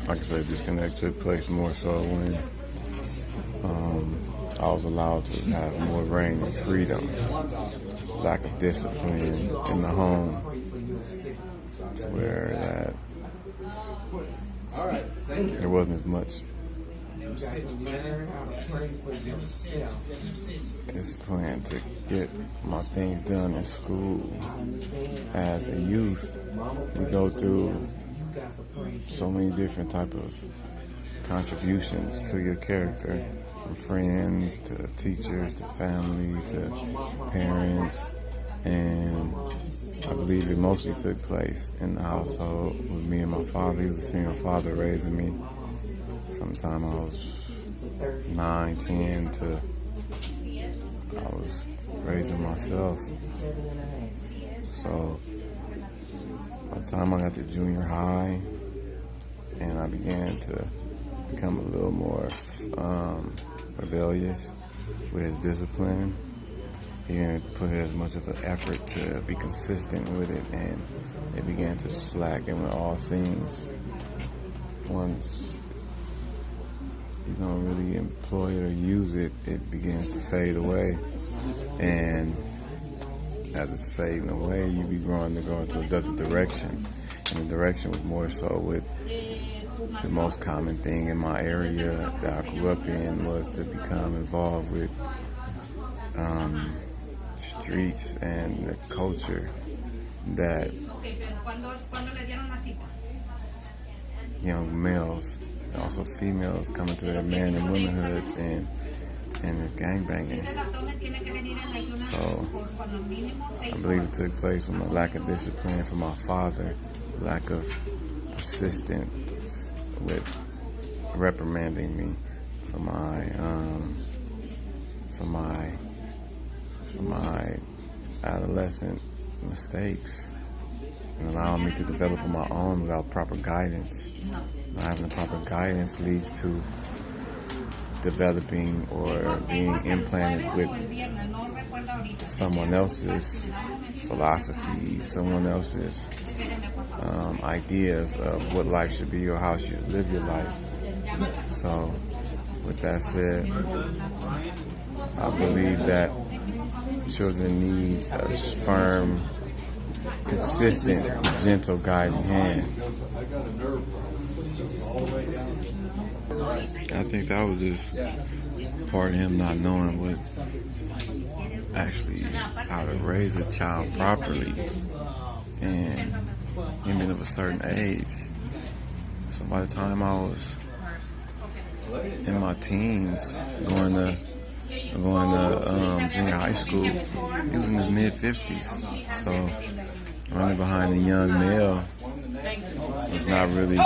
like I said, disconnect took place more so when I was allowed to have more reign and freedom, lack of discipline in the home, to where that there wasn't as much discipline to get my things done in school. As a youth, we go through so many different type of contributions to your character, from friends to teachers to family to parents, and I believe it mostly took place in the household with me and my father. He was a single father raising me from the time I was 9, 10 to I was raising myself. So by the time I got to junior high and I began to become a little more rebellious with his discipline, he didn't put as much of an effort to be consistent with it, and it began to slacken with all things. Once you don't really employ it or use it, it begins to fade away. And as it's fading away, you be growing to go into a different direction. And the direction was more so with the most common thing in my area that I grew up in was to become involved with streets and the culture that young males, also females, come into their man and womanhood and this gangbanging. So I believe it took place from a lack of discipline from my father, lack of persistence with reprimanding me for my adolescent mistakes and allowing me to develop on my own without proper guidance. Not having the proper guidance leads to developing or being implanted with someone else's philosophy, someone else's ideas of what life should be or how you should live your life. So with that said, I believe that children need a firm, consistent, gentle guiding hand. I think that was just part of him not knowing what actually how to raise a child properly, and him being of a certain age. So by the time I was in my teens, going to junior high school, he was in his mid-50s. So running behind a young male was not really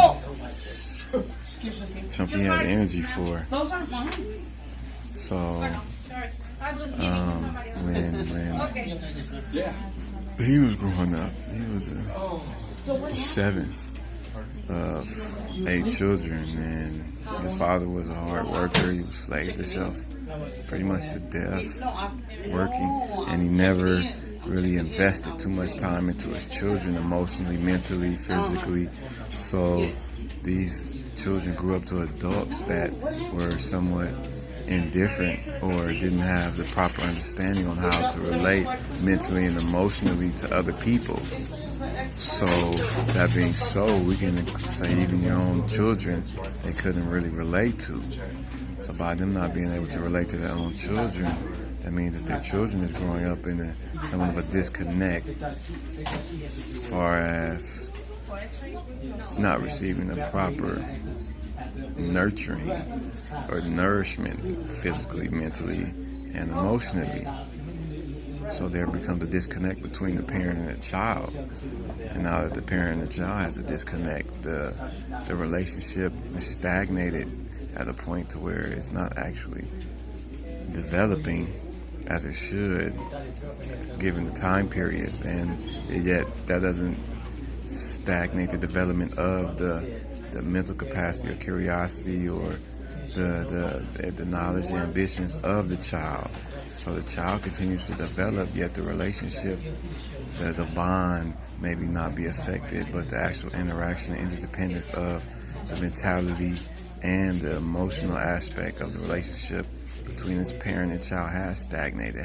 something he had energy for. So when he was growing up, he was the seventh of 8 children, and his father was a hard worker. He slaved himself pretty much to death working, and he never really invested too much time into his children emotionally, mentally, physically. So these children grew up to adults that were somewhat indifferent or didn't have the proper understanding on how to relate mentally and emotionally to other people. So that being so, we can say even your own children, they couldn't really relate to. So by them not being able to relate to their own children, that means that their children is growing up in somewhat of a disconnect as far as not receiving the proper nurturing or nourishment physically, mentally, and emotionally. So there becomes a disconnect between the parent and the child. And now that the parent and the child has a disconnect, the relationship is stagnated at a point to where it's not actually developing as it should, given the time periods, and yet that doesn't stagnate the development of the mental capacity or curiosity or the knowledge and ambitions of the child. So the child continues to develop, yet the relationship, the bond maybe not be affected, but the actual interaction and interdependence of the mentality and the emotional aspect of the relationship between its parent and child has stagnated.